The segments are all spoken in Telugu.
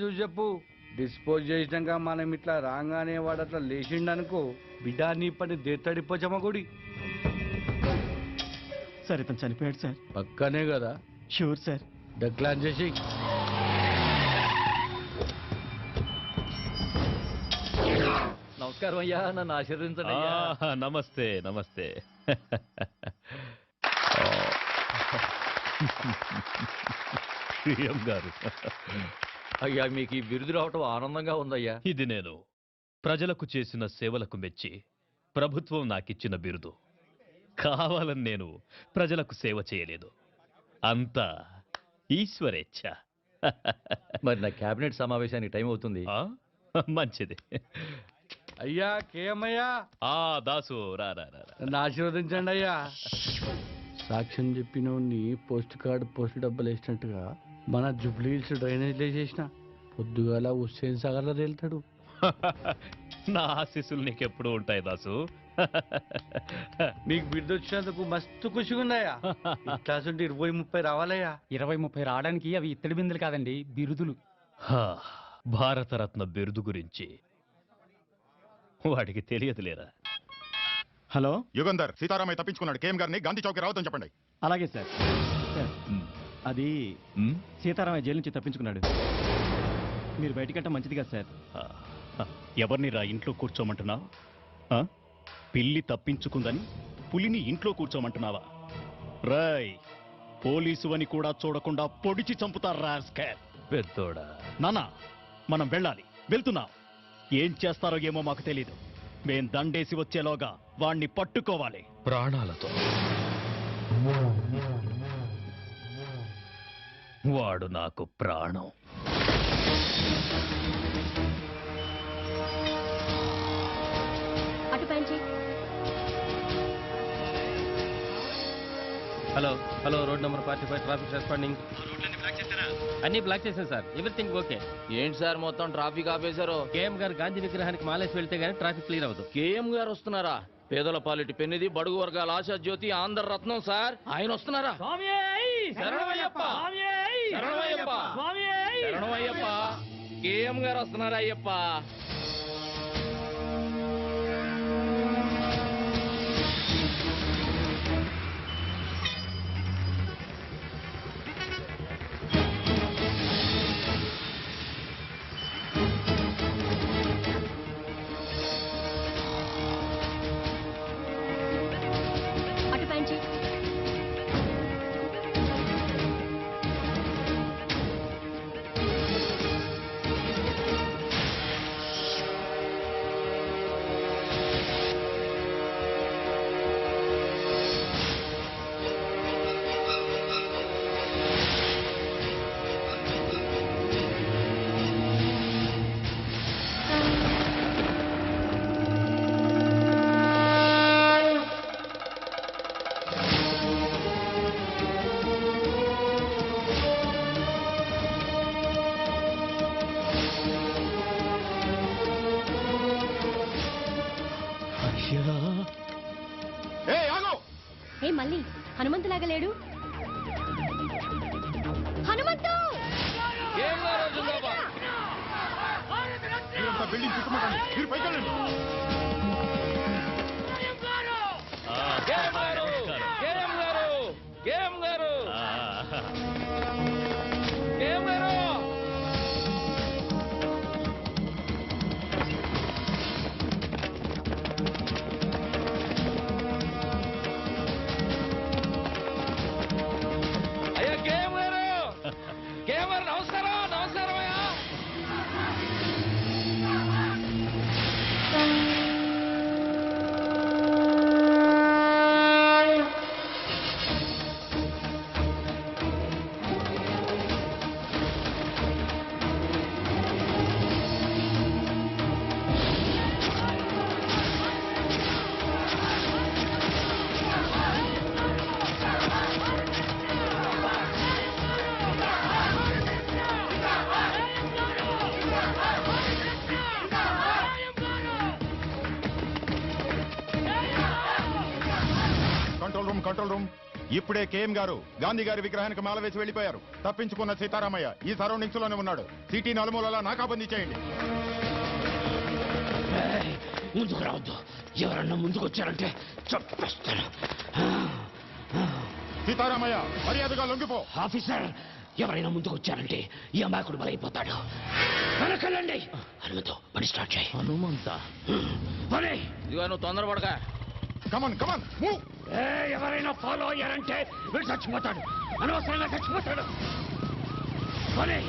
చూసి చెప్పు. డిస్పోజ్ చేసినాక మనం ఇట్లా రాగానే వాడు అట్లా లేచిండనుకో, బిడ్డ నీ పని దేత్తడిపోచమ్మగుడి. సార్ ఇతను చనిపోయాడు సార్. పక్కనే కదా. Sure sir. డక్లాన్ చేసి నమస్కారం అయ్యా, నన్ను ఆశీర్వదించండి. నమస్తే నమస్తే. సీఎం గారు, అయ్యా మీకు ఈ బిరుదు రావటం ఆనందంగా ఉందయ్యా. ఇది నేను ప్రజలకు చేసిన సేవలకు మెచ్చి ప్రభుత్వం నాకిచ్చిన బిరుదు. కావాలని నేను ప్రజలకు సేవ చేయలేదు, అంతా ఈశ్వరేచ్ఛ. మరి నా కేబినెట్ సమావేశానికి టైం అవుతుంది. మంచిది. అయ్యా కేమయ్యా. దాసు రా రా రా. నన్ను ఆశీర్వదించండి అయ్యా. సాక్ష్యం చెప్పినోడిని పోస్ట్ కార్డు పోస్ట్ డబ్బులు వేసినట్టుగా మన జూబ్లీహిల్స్ డ్రైనేజ్ వేసేసిన పొద్దుగాల హుస్సేన్ సాగర్లో తేలుతాడు. నా ఆశీస్సులు నీకెప్పుడు ఉంటాయి దాసు. నీకు బిడ్డ వచ్చినందుకు మస్తు ఖుషిగా ఉన్నాయా. ఇట్లాంటి 20-30 రావాలయ్యా. 20-30 రావడానికి అవి ఇత్తడి బిందులు కాదండి, బిరుదులు. భారతరత్న బిరుదు గురించి వాడికి తెలియదులేరా. హలో యుగంధర్, సీతారామయ్య తప్పించుకున్నాడు. కేఎం గారిని గాంధీ చౌక్ రావద్దని చెప్పండి. అలాగే సార్. సార్ అది సీతారామయ్య జైలు నుంచి తప్పించుకున్నాడు. మీరు బయటికంటే మంచిది కదా సార్. ఎవరిని రా ఇంట్లో కూర్చోమంటున్నావు? పిల్లి తప్పించుకుందని పులిని ఇంట్లో కూర్చోమంటున్నావా? రాయ్, పోలీసు అని కూడా చూడకుండా పొడిచి చంపుతారు రాస్కర్. పెద్దోడా. నానా, మనం వెళ్ళాలి. వెళ్తున్నాం. ఏం చేస్తారో ఏమో మాకు తెలీదు. మేం దండేసి వచ్చేలోగా వాణ్ణి పట్టుకోవాలి ప్రాణాలతో. వాడు నాకు ప్రాణం. Hello hello, road number 45 traffic responding. అన్ని బ్లాక్ చేశాను సార్. Everything okay. ఏంటి సార్ మొత్తం ట్రాఫిక్ ఆపేశారు? కేఎం గారు గాంధీ విగ్రహానికి మాలేసి వెళ్తే గానీ ట్రాఫిక్ క్లియర్ అవ్వదు. కేఎం గారు వస్తున్నారా? పేదల పాలిటి పెన్నిది, బడుగు వర్గాల ఆశా జ్యోతి, ఆంధ్ర రత్నం సార్. ఆయన వస్తున్నారా? శరణమయ్యప్ప, శరణమయ్యప్ప, శరణమయ్యప్ప. కేఎం గారు వస్తున్నారా అయ్యప్ప? మళ్ళీ హనుమంతులాగా లేడు. హనుమంతు! బిల్డింగ్ చుట్టుముట్టండి. మీరు పైకి వెళ్ళండి. కంట్రోల్ రూమ్ ఇప్పుడే కేఎం గారు గాంధీ గారి విగ్రహానికి మాల వేసి వెళ్ళిపోయారు. తప్పించుకున్న సీతారామయ్య ఈ సరౌండింగ్స్ లోనే ఉన్నాడు. సిటీ నలుమూలలా నాకాబందీ చేయండి. ముందుకు రావద్దు. ఎవరన్నా ముందుకు వచ్చారంటే చంపేస్తాను. సీతారామయ్య మర్యాదగా లొంగిపో. ఆఫీసర్, ఎవరైనా ముందుకు వచ్చారంటే ఈ అమాయకుడు బలైపోతాడు. వెనకెళ్ళండి. హనుమంతు, పని స్టార్ట్ చేయి. హనుమంత పని. ఇదిగో నువ్వు తొందరపడగా. Come on come on move. ఎవరైనా ఫాలో అయ్యారంటే వీడు చచ్చిపోతాడు. అనవసరంగా చచ్చిపోతాడు. పని.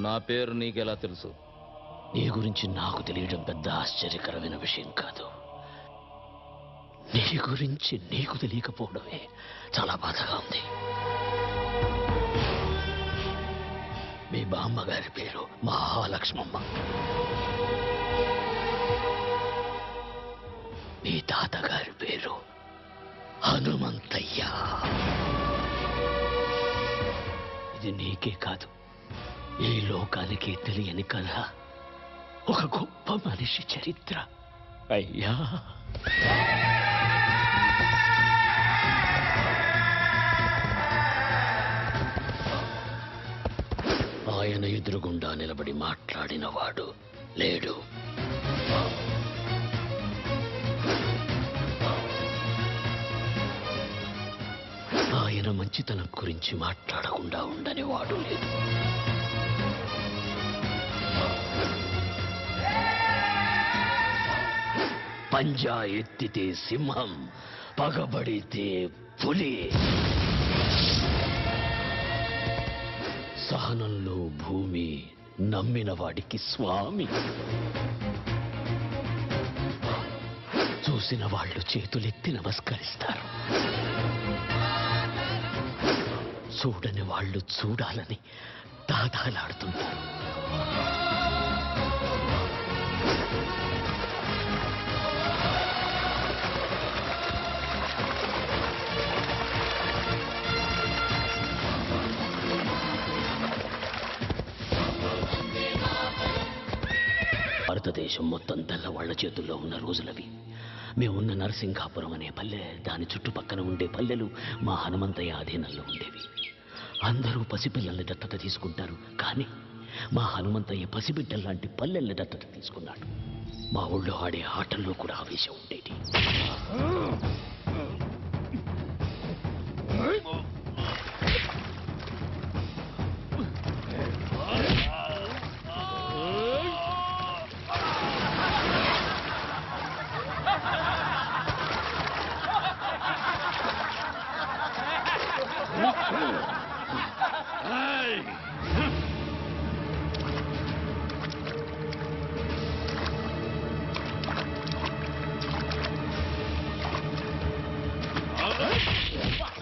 నా పేరు నీకెలా తెలుసు? నీ గురించి నాకు తెలియడం పెద్ద ఆశ్చర్యకరమైన విషయం కాదు. నీ గురించి నీకు తెలియకపోవడమే చాలా బాధగా ఉంది. మీ బామ్మగారి పేరు మహాలక్ష్మమ్మ. మీ తాతగారి పేరు హనుమంతయ్య. ఇది నీకే కాదు, ఈ లోకానికి తెలియని కథ. ఒక గొప్ప మనిషి చరిత్ర. అయ్యా, ఆయన ఎదురుగుండా నిలబడి మాట్లాడిన వాడు లేడు. ఆయన మంచితనం గురించి మాట్లాడకుండా ఉండని వాడు లేదు. పంజా ఎత్తితే సింహం, పగబడితే పులి. సహనంలో భూమి, నమ్మిన వాడికి స్వామి. చూసిన వాళ్ళు చేతులెత్తి నమస్కరిస్తారు, చూడని వాళ్ళు చూడాలని దాదాలాడుతుంటారు. భారతదేశం మొత్తం తెల్లవాళ్ల చేతుల్లో ఉన్న రోజులవి. మేమున్న నరసింగాపురం అనే పల్లె, దాని చుట్టుపక్కల ఉండే పల్లెలు మా హనుమంతయ్య ఆధీనంలో ఉండేవి. అందరూ పసిపిల్లల్ని దత్తత తీసుకుంటారు, కానీ మా హనుమంతయ్య పసిబిడ్డల్లాంటి పల్లెల్ని దత్తత తీసుకున్నాడు. మా ఊళ్ళో ఆడే ఆటల్లో కూడా ఆవేశం ఉండేది.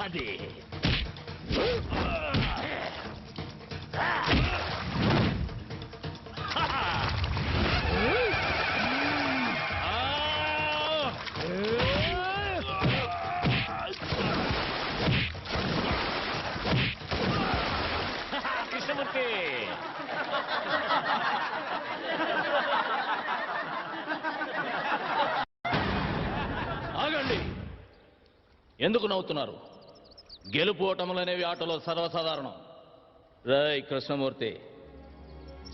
అదే కృష్ణమూర్తి. ఆగండి. ఎందుకు నవ్వుతున్నారు? గెలుపు ఓటములనేవి ఆటలో సర్వసాధారణం. రై కృష్ణమూర్తి,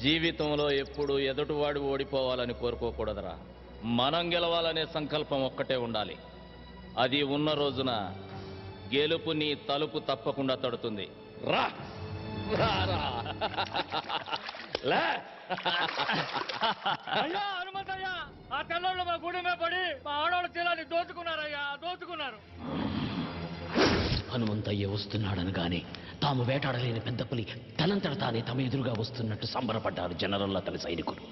జీవితంలో ఎప్పుడు ఎదుటివాడు ఓడిపోవాలని కోరుకోకూడదురా. మనం గెలవాలనే సంకల్పం ఒక్కటే ఉండాలి. అది ఉన్న రోజున గెలుపు నీ తలుపు తప్పకుండా తడుతుంది. రా రా రా. లే. అయ్యా హనుమంతయ్య, ఆ తెల్లోళ్ళు మా గుడి మీద పడి మా ఆడవాళ్ళ చీలాన్ని దోచుకున్నారయ్యా, దోచుకున్నారు. హనుమంతయ్య వస్తున్నాడనగానే తాము వేటాడలేని పెద్ద పులి తనంతట తానే తమ ఎదురుగా వస్తున్నట్టు సంబరపడ్డారు జనరల్ అతని సైనికులు.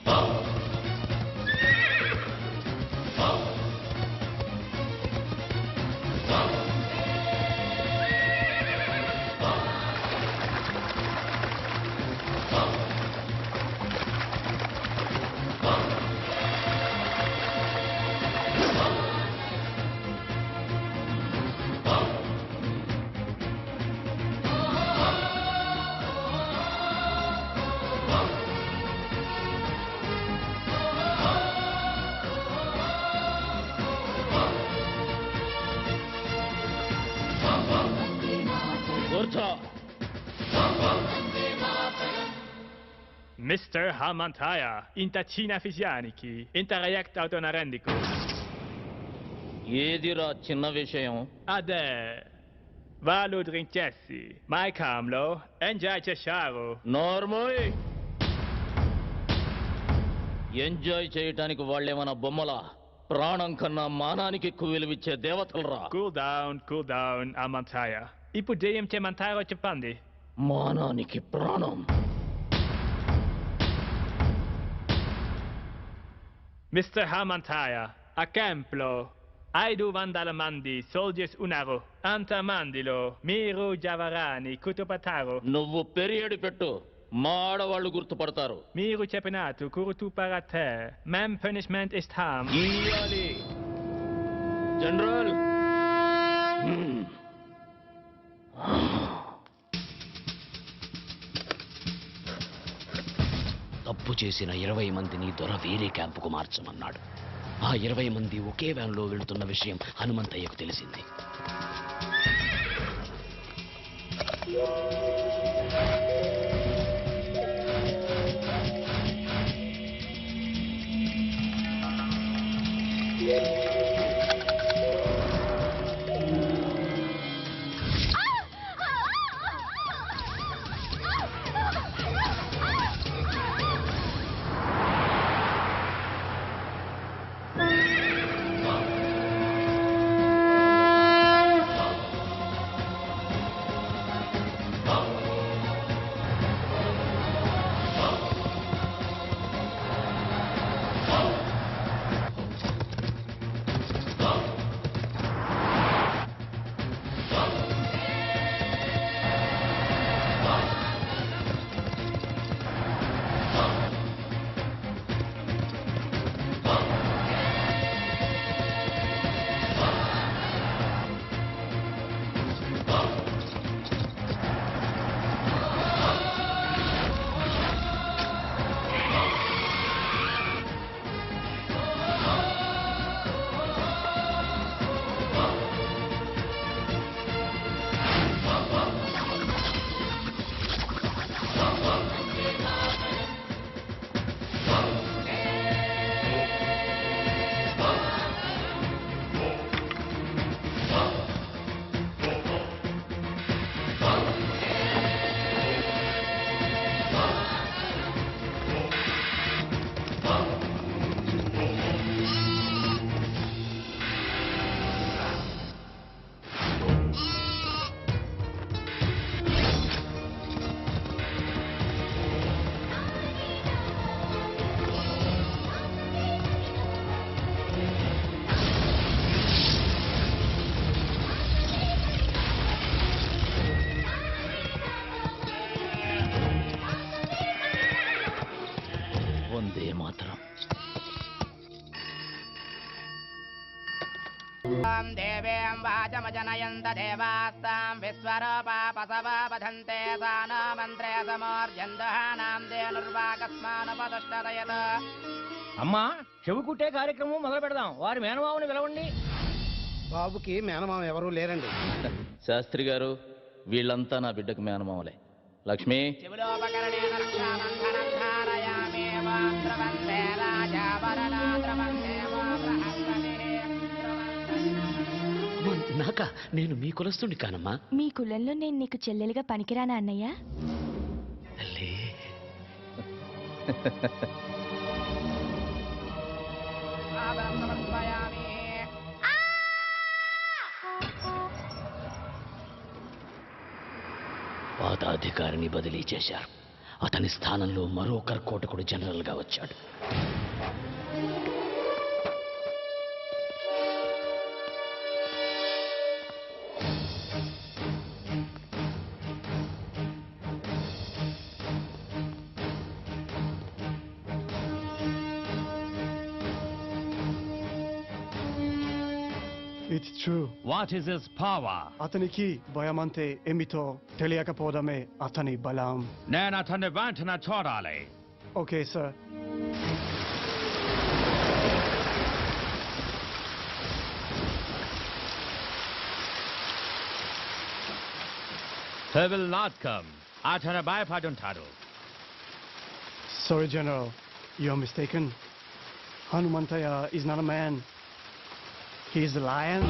Mr. Hamantaya, intacina fisianiki, interreact autonarendico. ఏదిరా చిన్న విషయం? Ade, valu drinkessi, mai camlo, enjoy cesciaro. Normal. Enjoy చేయటానికి వాళ్ళేమన్నా బొమ్మలా? ప్రాణం కన్నా మానానికి ఎక్కువ విలువిచ్చే దేవతలరా. Cool down, Hamantaya. Ipu diem te mantaro cepandi. మానానికి ప్రాణం. Mr. Hamantaya, a camplo, aidu vandalamandi, soldiers unaro, antamandilo, miru javarani, kutupataro. నువ్వు పెరియడి పెట్టు, మా ఆడవాళ్ళు గుర్తుపడతారు. Miru cepinatu, kurutu parate, mam punishment is harm. ఇయ్యాలి. జనరల్. తప్పు చేసిన 20 మందిని దొర వేరే క్యాంపుకు మార్చమన్నాడు. ఆ 20 మంది ఒకే వ్యాన్లో వెళుతున్న విషయం హనుమంతయ్యకు తెలిసింది. వందే మాతరం. దేవేం వాచమజనయంత దేవాస్తాం విశ్వరూపాపసవాపధంతే సానో మంత్రే సమోర్జందహానాం దేనుర్వాకస్మానుపదుష్టదయత. అమ్మా, చెవి కుట్టే కార్యక్రమం మొదలు పెడదాం. వారి మేనమావుని పిలవండి. బాబుకి మేనమామ ఎవరూ లేరండి. శాస్త్రి గారు, వీళ్ళంతా నా బిడ్డకు మేనమామలే. లక్ష్మి. శివులోపకరణేన రక్షాబంధనం ధారయామి ఓం ద్రవంతే రాజావరణ ద్రవంతే ఓం బృహస్పతిః. నాకా? నేను మీ కులస్తుని కానమ్మా. మీ కులంలో నేను నీకు చెల్లెలుగా పనికిరానా అన్నయ్య? తల్లి ఆదరం సమర్పయామి. పాదాధికారిని బదిలీ చేశారు. అతని స్థానంలో మరో కర్కోటకుడు జనరల్గా వచ్చాడు. It's true. What is his power? అతనికి భయమంతే ఏమిటో తెలియకపోవడమే అతని బలం. నేను అతన్ని వెంటనే చూడాలి. Okay sir. He will not come. అతను భయపడుంటాడు. Sorry, General. You're mistaken. Hanumantaya is not a man. He is the lion.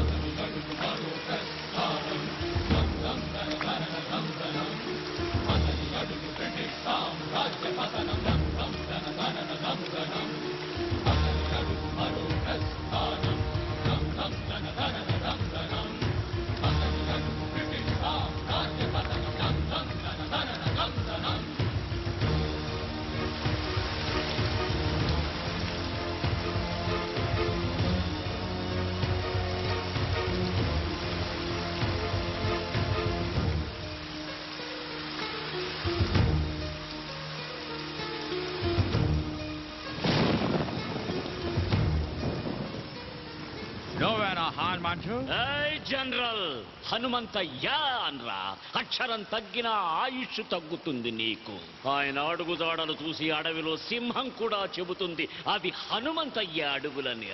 నువ్వేనా హనుమంతు? ఏయ్ జనరల్, హనుమంతయ్యా అనరా. అక్షరం తగ్గినా ఆయుష్ తగ్గుతుంది నీకు. ఆయన అడుగుదాడలు చూసి అడవిలో సింహం కూడా చెబుతుంది అది హనుమంతయ్య అడుగులని.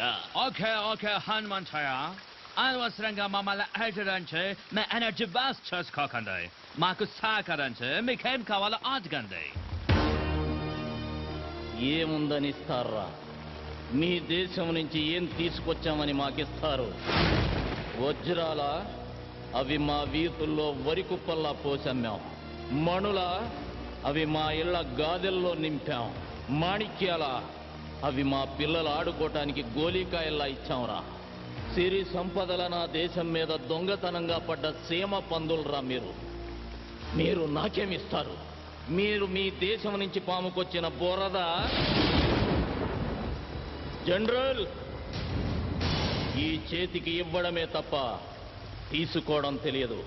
ఓకే ఓకే హనుమంతయ్య, అనవసరంగా మమ్మల్ని హెచ్చరించి మీ ఎనర్జీ వేస్ట్ చేసుకోకండి. మాకు సహకరించి మీకేం కావాలో అడగండి. ఏముందని ఇస్తారా? మీ దేశం నుంచి ఏం తీసుకొచ్చామని మాకిస్తారు? వజ్రాల అవి మా వీధుల్లో వరి కుప్పల్లా పోసమ్మాం. మణుల అవి మా ఇళ్ల గాదెల్లో నింపాం. మాణిక్యాల అవి మా పిల్లలు ఆడుకోవటానికి గోలీకాయల్లా ఇచ్చాంరా. సిరి సంపదల నా దేశం మీద దొంగతనంగా పడ్డ సీమ పందులరా మీరు. మీరు నాకేమిస్తారు? మీరు మీ దేశం నుంచి పాముకొచ్చిన బురద. జనరల్, ఈ చేతికి ఇవ్వడమే తప్ప తీసుకోవడం తెలియదు.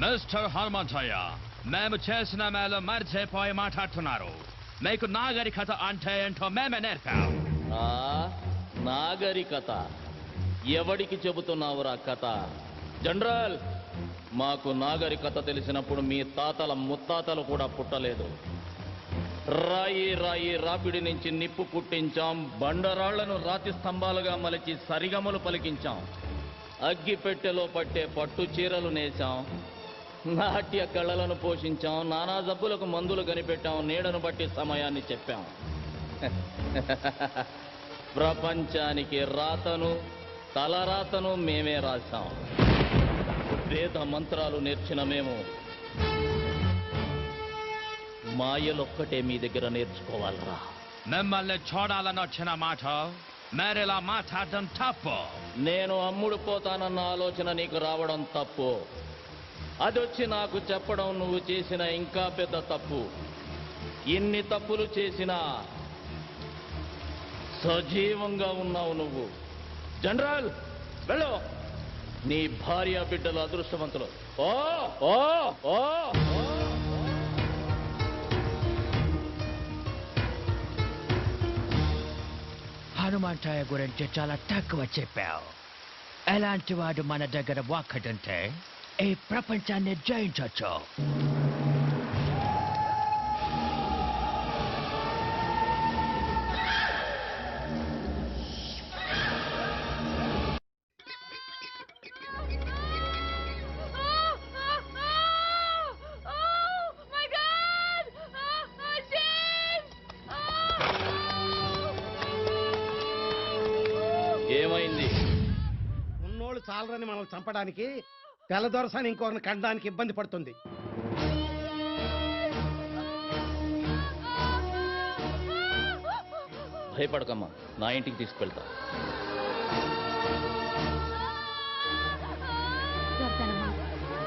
మిస్టర్ హనుమంతయ్య, మేము చేసిన మేలు మర్చిపోయి మాట్లాడుతున్నారు. మీకు నాగరికత అంటే ఏంటో మేమే నేర్పాం. నాగరికత? ఎవడికి చెబుతున్నావురా కథ? జనరల్, మాకు నాగరికత తెలిసినప్పుడు మీ తాతల ముత్తాతలు కూడా పుట్టలేదు. రాయి రాయి రాపిడి నుంచి నిప్పు పుట్టించాం. బండరాళ్లను రాతి స్తంభాలుగా మలిచి సరిగమలు పలికించాం. అగ్గి పెట్టెలో పట్టే పట్టు చీరలు నేసాం. నాట్య కళలను పోషించాం. నానా జబ్బులకు మందులు కనిపెట్టాం. నీడను బట్టి సమయాన్ని చెప్పాం. ప్రపంచానికి రాతను తలరాతను మేమే రాశాం. వేద మంత్రాలు నేర్చిన మేము మాయలొక్కటే మీ దగ్గర నేర్చుకోవాలరా. మిమ్మల్ని చూడాలని వచ్చిన మాట మేరేలా మాట్లాడడం తప్పు. నేను అమ్ముడు పోతానన్న ఆలోచన నీకు రావడం తప్పు. అదొచ్చి నాకు చెప్పడం నువ్వు చేసిన ఇంకా పెద్ద తప్పు. ఇన్ని తప్పులు చేసినా సజీవంగా ఉన్నావు నువ్వు. జనరల్, వెళ్ళు. నీ భార్య బిడ్డలు అదృష్టవంతులు. ఓ ఓ ఓ హనుమంతయ్య గురించి చాలా తక్కువ చెప్పావు. ఎలాంటి వాడు మన దగ్గర ఒక్కడుంటే ఈ ప్రపంచాన్ని జయించవచ్చు. ఏమైంది? ఉన్నోళ్ళు చాలరని మనం చంపడానికి తెల్లదొరసాని ఇంకొకరిని కండడానికి ఇబ్బంది పడుతుంది. భయపడకమ్మా, నా ఇంటికి తీసుకువెళ్తా.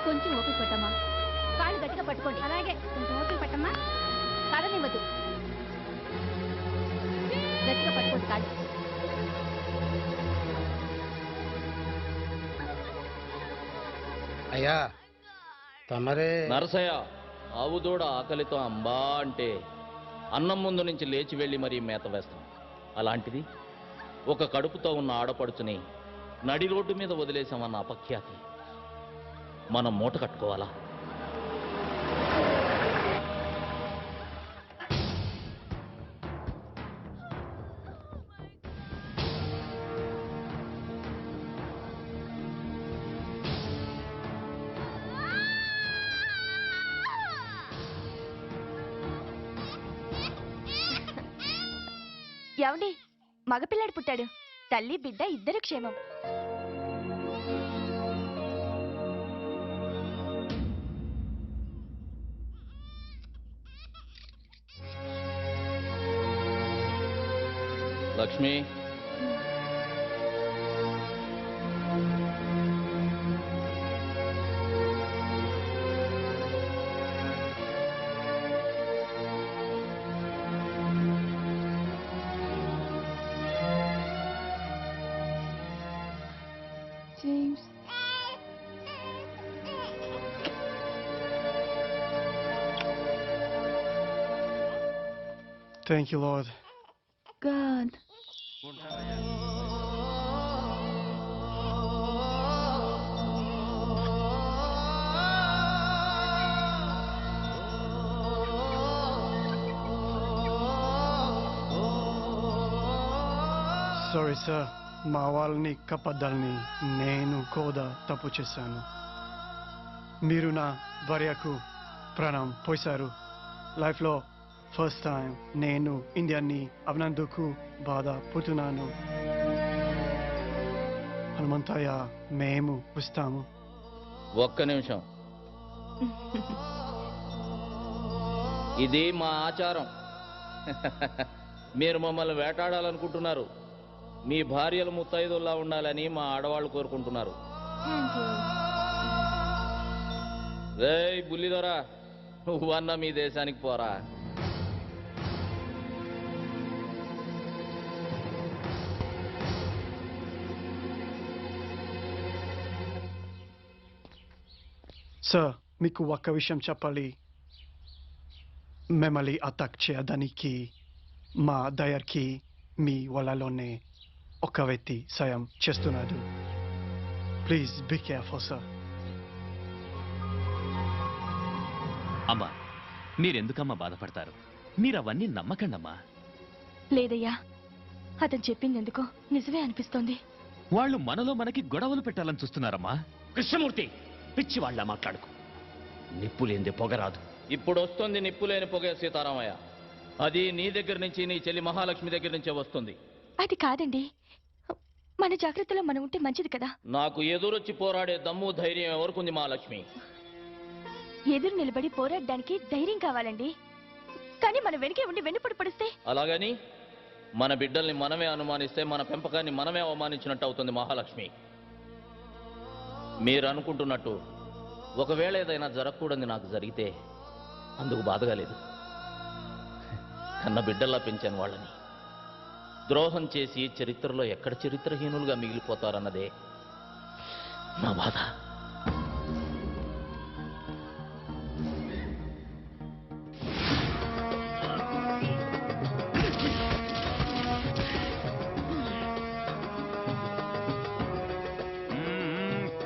కొంచెం ఓపిక పట్టమ్మా. కాళ్ళు గట్టిగా పట్టుకోండి. అలాగే కొంచెం ఓపిక పట్టమ్మా. కడనివ్వద్దు. గట్టిగా పట్టుకోండి కాళ్ళు. అయ్యా తమరే నరసయ్య, ఆవు దూడ ఆకలితో అంబా అంటే అన్నం ముందు నుంచి లేచి వెళ్ళి మరీ మేత వేస్తాం. అలాంటిది ఒక కడుపుతో ఉన్న ఆడపడుచుని నడి రోడ్డు మీద వదిలేసామన్న అపఖ్యాతి మనం మూట కట్టుకోవాలా? ఏమండి, మగపిల్లాడు పుట్టాడు. తల్లి బిడ్డ ఇద్దరు క్షేమం. Lakshmi, James. Thank you, Lord. God. Sorry, sir. మా వాళ్ళని కప్పద్దాలని నేను కూడా తప్పు చేశాను. మీరు నా భార్యకు ప్రాణం పోశారు. లైఫ్లో ఫస్ట్ టైం నేను ఇండియాని అవినందుకు బాధపడుతున్నాను. హనుమంతయ్య, మేము వస్తాము. ఒక్క నిమిషం. ఇది మా ఆచారం. మీరు మమ్మల్ని వేటాడాలనుకుంటున్నారు. మీ భార్యలు ముత్తైదుల్లా ఉండాలని మా ఆడవాళ్ళు కోరుకుంటున్నారు. రేయ్ బుల్లిదొరా, నువ్వన్నా మీ దేశానికి పోరా. సార్, మీకు ఒక్క విషయం చెప్పాలి. మిమ్మల్ని అటాక్ చేయడానికి మా దయర్కి మీ వాళ్ళలోనే ఒక వ్యక్తి సాయం చేస్తున్నాడు. Please be careful sir. అమ్మా, మీరెందుకమ్మా బాధపడతారు? మీరు అవన్నీ నమ్మకండమ్మా. లేదయ్యా, అతను చెప్పింది ఎందుకో నిజమే అనిపిస్తోంది. వాళ్ళు మనలో మనకి గొడవలు పెట్టాలని చూస్తున్నారమ్మా. కృష్ణమూర్తి, పిచ్చి వాళ్ళ మాట్లాడుకు. నిప్పులేంది పొగరాదు. ఇప్పుడు వస్తుంది నిప్పులేని పొగే సీతారామయ్య. అది నీ దగ్గర నుంచి, నీ చెల్లి మహాలక్ష్మి దగ్గర నుంచే వస్తుంది. అది కాదండి, మన జాగ్రత్తలో మనం ఉంటే మంచిది కదా. నాకు ఎదురొచ్చి పోరాడే దమ్ము ధైర్యం ఎవరికుంది మహాలక్ష్మి? ఎదురు నిలబడి పోరాడడానికి ధైర్యం కావాలండి. కానీ మన వెనకే ఉండి వెన్నుపడి పడిస్తే? అలాగని మన బిడ్డల్ని మనమే అనుమానిస్తే మన పెంపకాన్ని మనమే అవమానించినట్టు అవుతుంది మహాలక్ష్మి. మీరు అనుకుంటున్నట్టు ఒకవేళ ఏదైనా జరగకూడదు నాకు జరిగితే అందుకు బాధగా లేదు. కన్న బిడ్డల్లా పెంచాను వాళ్ళని. ద్రోహం చేసి చరిత్రలో ఎక్కడ చరిత్రహీనులుగా మిగిలిపోతారన్నదే నా బాధ.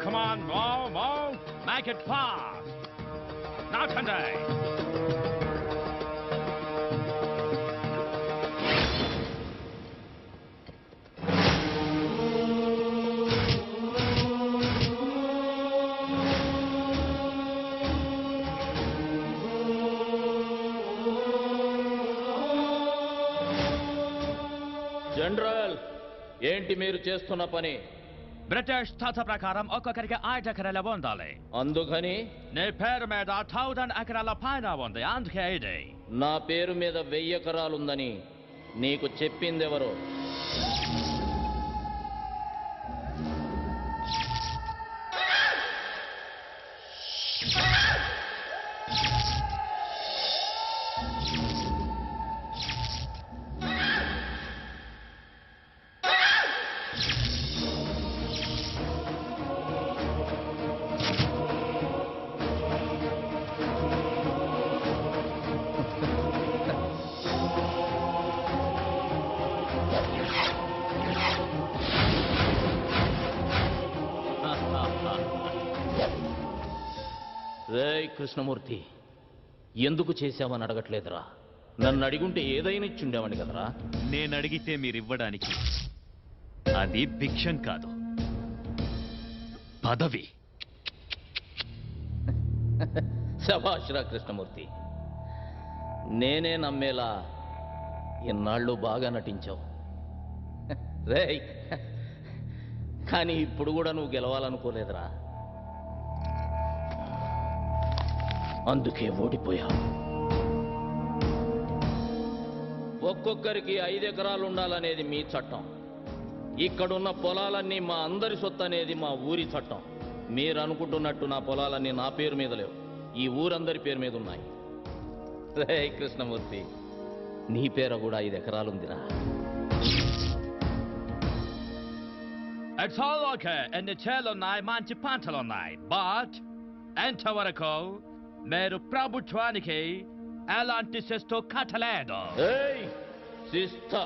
Come on, move. Make it fast. Now, Sunday. General, ఏంటి మీరు చేస్తున్న పని? బ్రిటిష్ తాత ప్రకారం ఒక్కొక్కరికి 5 ఎకరాల ఉండాలి. అందుకని నీ పేరు మీద 1000 ఎకరాల పైన ఉంది. అందుకే ఇది. నా పేరు మీద 1000 ఎకరాలుందని నీకు చెప్పిందెవరు? రేయ్ కృష్ణమూర్తి, ఎందుకు చేశావని అడగట్లేదురా. నన్ను అడిగుంటే ఏదైనా ఇచ్చుండేవాడిని కదరా. నేను అడిగితే మీరివ్వడానికి అది భిక్షం కాదు, పదవి. శభాష్రా కృష్ణమూర్తి, నేనే నమ్మేలా ఇన్నాళ్ళు బాగా నటించావు. రేయ్, కానీ ఇప్పుడు కూడా నువ్వు గెలవాలనుకోలేదురా. అందుకే ఓడిపోయావు. ఒక్కొక్కరికి 5 ఎకరాలు ఉండాలనేది మీ చట్టం. ఇక్కడున్న పొలాలన్నీ మా అందరి సొత్తు అనేది మా ఊరి చట్టం. మీరు అనుకుంటున్నట్టు నా పొలాలన్నీ నా పేరు మీద లేవు, ఈ ఊరందరి పేరు మీద ఉన్నాయి. రే కృష్ణమూర్తి, నీ పేర కూడా 5 ఎకరాలుందిరా. It's all okay. ఎన్ని చేలున్నాయి, మంచి పంటలున్నాయి. బట్ ఎంతవరకు మీరు ప్రభుత్వానికి ఎలాంటి శిస్తు కట్టలేదు. శిస్తా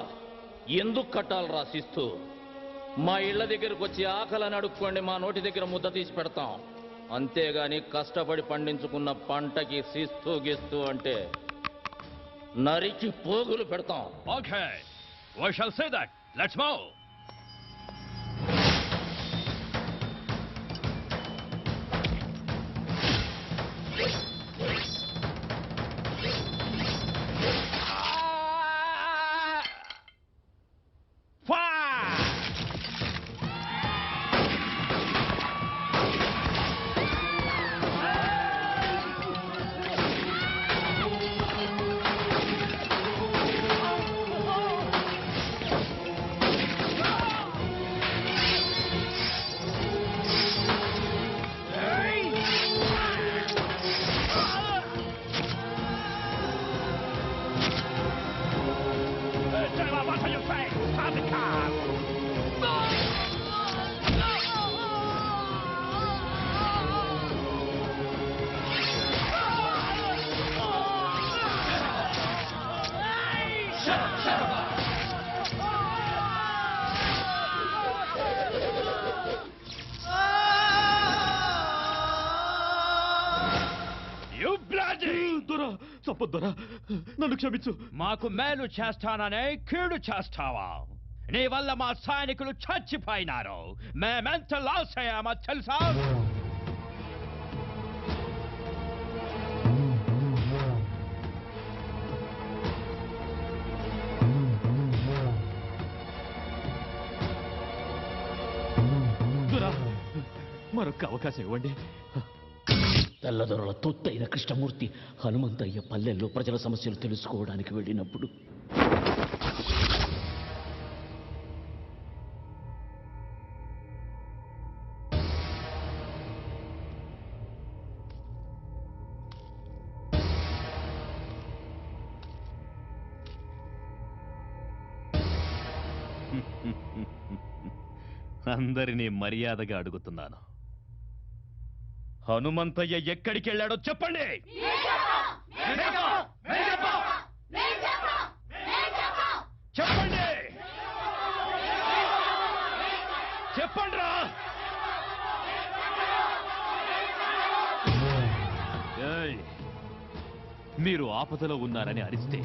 ఎందుకు కట్టాలరా? శిస్తు మా ఇళ్ల దగ్గరకు వచ్చి ఆకలని అడుక్కోండి, మా నోటి దగ్గర ముద్ద తీసి పెడతాం. అంతేగాని కష్టపడి పండించుకున్న పంటకి శిస్తు గిస్తు అంటే నరికి పోగులు పెడతాం. Okay, we shall see that. Let's move. చంపొద్దురా, నన్ను క్షమించు. మాకు మేలు చేస్తాననే కీడు చేస్తావా? నీ వల్ల మా సైనికులు చచ్చిపోయినారు. మేమెంత లాస్ అయ్యామో తెలుసా? మరొక అవకాశం ఇవ్వండి. తెల్లదొరల తొత్తైన కృష్ణమూర్తి హనుమంతయ్య పల్లెల్లో ప్రజల సమస్యలు తెలుసుకోవడానికి వెళ్ళినప్పుడు అందరినీ మర్యాదగా అడుగుతున్నాను, హనుమంతయ్య ఎక్కడికి వెళ్ళాడో చెప్పండి. చెప్పండి, చెప్పండిరా. మీరు ఆపదలో ఉన్నారని అరిస్తే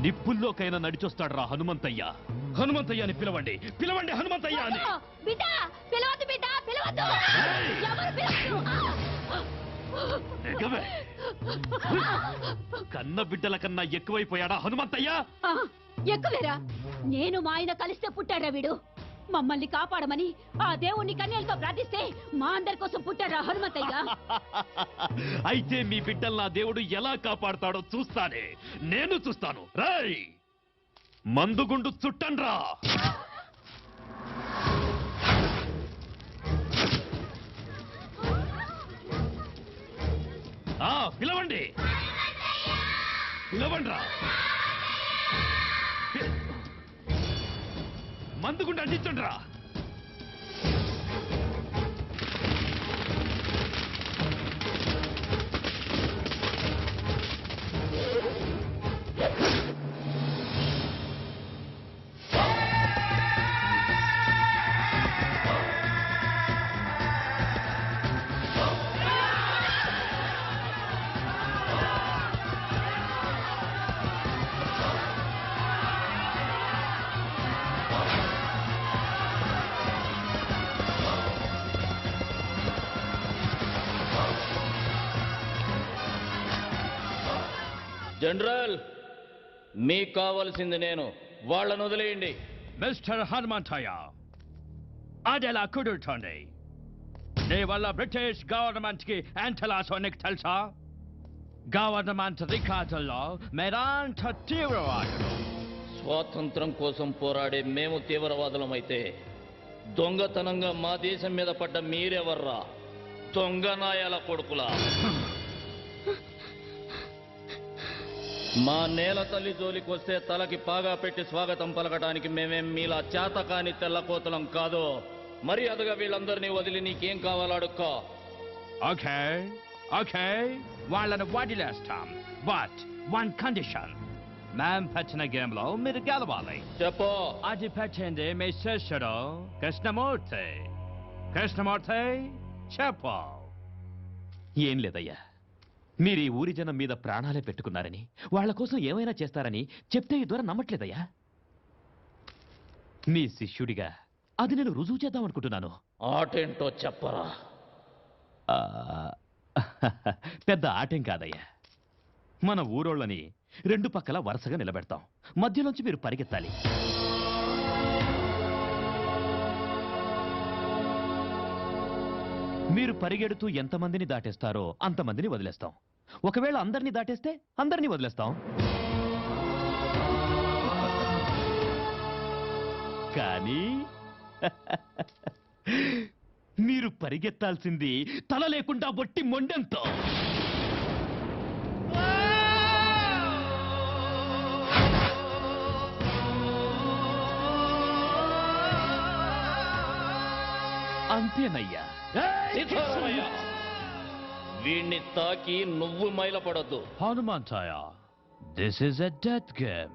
నిప్పుల్లోకైనా నడిచొస్తాడు రా హనుమంతయ్య. హనుమంతయ్య అని పిలవండి, పిలవండి హనుమంతయ్య అని. కన్న బిడ్డల కన్నా ఎక్కువైపోయాడా హనుమంతయ్య? ఎక్కువేరా, నేను మా ఆయన కలిస్తే పుట్టాడా వీడు. మమ్మల్ని కాపాడమని ఆ దేవుణ్ణి కన్యలతో ప్రార్థిస్తే మా అందరి కోసం పుట్టారా హనుమంతయ్య. అయితే మీ బిడ్డల్ని నా దేవుడు ఎలా కాపాడుతాడో చూస్తానే, నేను చూస్తాను. రేయ్ మందుగుండు చుట్టండ్రా. పిలవండి, పిలవండ్రా. మందుగుండు అందించండ్రా. జనరల్, మీకు కావాల్సింది నేను, వాళ్ళను వదిలేయండి. మిస్టర్ హనుమంతయ్య, అదెలా కుదురుతోంది? నీ వల్ల బ్రిటిష్ గవర్నమెంట్ కి ఎంతలాసో నీకు తెలుసా? గవర్నమెంట్ రికార్డుల్లో మీరంత తీవ్రవాదులు. స్వాతంత్రం కోసం పోరాడే మేము తీవ్రవాదులమైతే దొంగతనంగా మా దేశం మీద పడ్డ మీరెవర్రా? దొంగ నాయాల కొడుకులా. మా నేల తల్లి జోలికి వస్తే తలకి పాగా పెట్టి స్వాగతం పలకటానికి మేమేం మీలా చేతకాని తెల్లకోతలం కాదు. మర్యాదగా వీళ్ళందరినీ వదిలి నీకేం కావాలో అడుక్కో. ఓకే ఓకే, వాళ్ళని వదిలేస్తాం. బట్ వన్ కండిషన్, మేం పెట్టిన గేమ్ లో మీరు గెలవాలి. చెప్పు. అది పెట్టింది మీ శిష్యుడు కృష్ణమూర్తి. కృష్ణమూర్తి చెప్పు. ఏం లేదయ్యా, మీరు ఈ ఊరి జనం మీద ప్రాణాలే పెట్టుకున్నారని, వాళ్ల కోసం ఏమైనా చేస్తారని చెప్తే ఈ ద్వారా నమ్మట్లేదయ్యా. మీ శిష్యుడిగా అది నేను రుజువు చేద్దామనుకుంటున్నాను. ఆటేంటో చెప్పరా. పెద్ద ఆటేం కాదయ్యా. మన ఊరోళ్ళని రెండు పక్కల వరుసగా నిలబెడతాం. మధ్యలోంచి మీరు పరిగెత్తాలి. మీరు పరిగెడుతూ ఎంతమందిని దాటేస్తారో అంతమందిని వదిలేస్తాం. ఒకవేళ అందరినీ దాటేస్తే అందరినీ వదిలేస్తాం. కానీ మీరు పరిగెత్తాల్సింది తల లేకుండా బొట్టి మొండెంతో. అంతేనయ్యా. వీణ్ణి తాకి నువ్వు మైలపడద్దు. Hanumanthayya, this is a death game.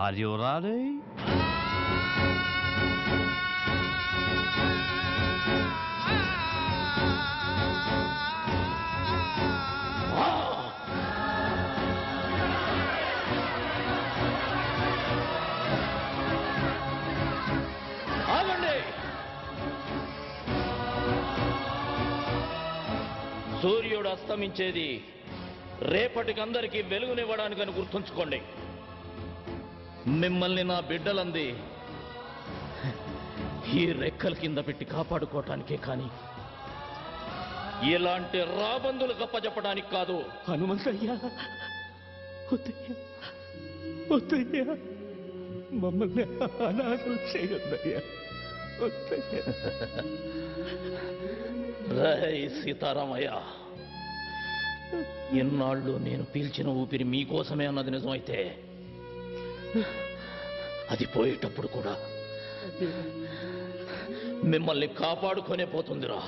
Are you ready? సూర్యుడు అస్తమించేది రేపటికందరికీ వెలుగునివ్వడానికని గుర్తుంచుకోండి. మిమ్మల్ని నా బిడ్డలంది ఈ రెక్కల కింద పెట్టి కాపాడుకోవటానికే కానీ ఇలాంటి రాబందులు గప్పచెప్పడానికి కాదు. హనుమంతయ్యా, వద్దయ్యా, మమ్మల్ని అనాథలు చేయొద్దయ్యా. రై సీతారామయ్య, ఎన్నాళ్ళు నేను పీల్చిన ఊపిరి మీకోసమే అన్నది నిజమైతే అది పోయేటప్పుడు కూడా మిమ్మల్ని కాపాడుకొనే పోతుందిరా.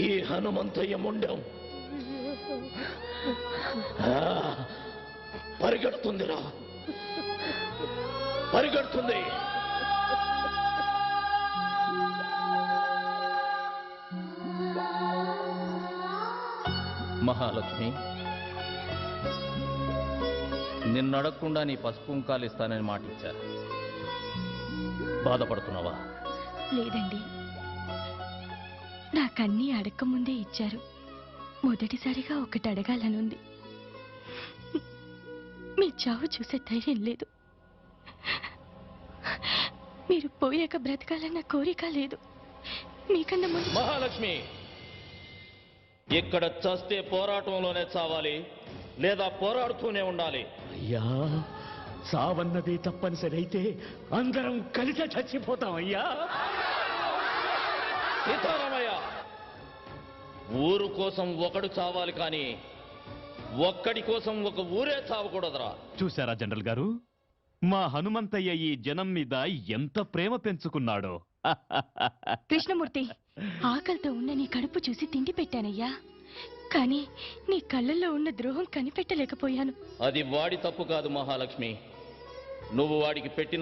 ఈ హనుమంతయ్య ముండం పరిగెడుతుందిరా, పరిగెడుతుంది. మహాలక్ష్మి, నిన్నడగకుండా నీ పసుపు కుంకాలు ఇస్తానని మాట ఇచ్చారు. బాధపడుతున్నావా? లేదండి, నాకన్నీ అడగకముందే ఇచ్చారు. మొదటిసారిగా ఒకటి అడగాలనుంది. మీ చావు చూసే ధైర్యం లేదు. మీరు పోయాక బ్రతకాలన్న కోరిక లేదు. మీకన్నా ముందు మహాలక్ష్మి, ఇక్కడ చస్తే పోరాటంలోనే చావాలి, లేదా పోరాడుతూనే ఉండాలి. అయ్యా, సావన్నది తప్పనిసరి అయితే అందరం కలిసి చచ్చిపోతాం అయ్యా. సీతారామయ్య, ఊరు కోసం ఒకడు చావాలి కానీ ఒక్కడి కోసం ఒక ఊరే చావకూడదురా. చూశారా జనరల్ గారు, మా హనుమంతయ్య ఈ జనం మీద ఎంత ప్రేమ పెంచుకున్నాడో. కృష్ణమూర్తి, ఆకలితో ఉన్న నీ కడుపు చూసి తిండి పెట్టానయ్యా, కానీ నీ కళ్ళల్లో ఉన్న ద్రోహం కనిపెట్టలేకపోయాను. అది వాడి తప్పు కాదు మహాలక్ష్మి, నువ్వు వాడికి పెట్టిన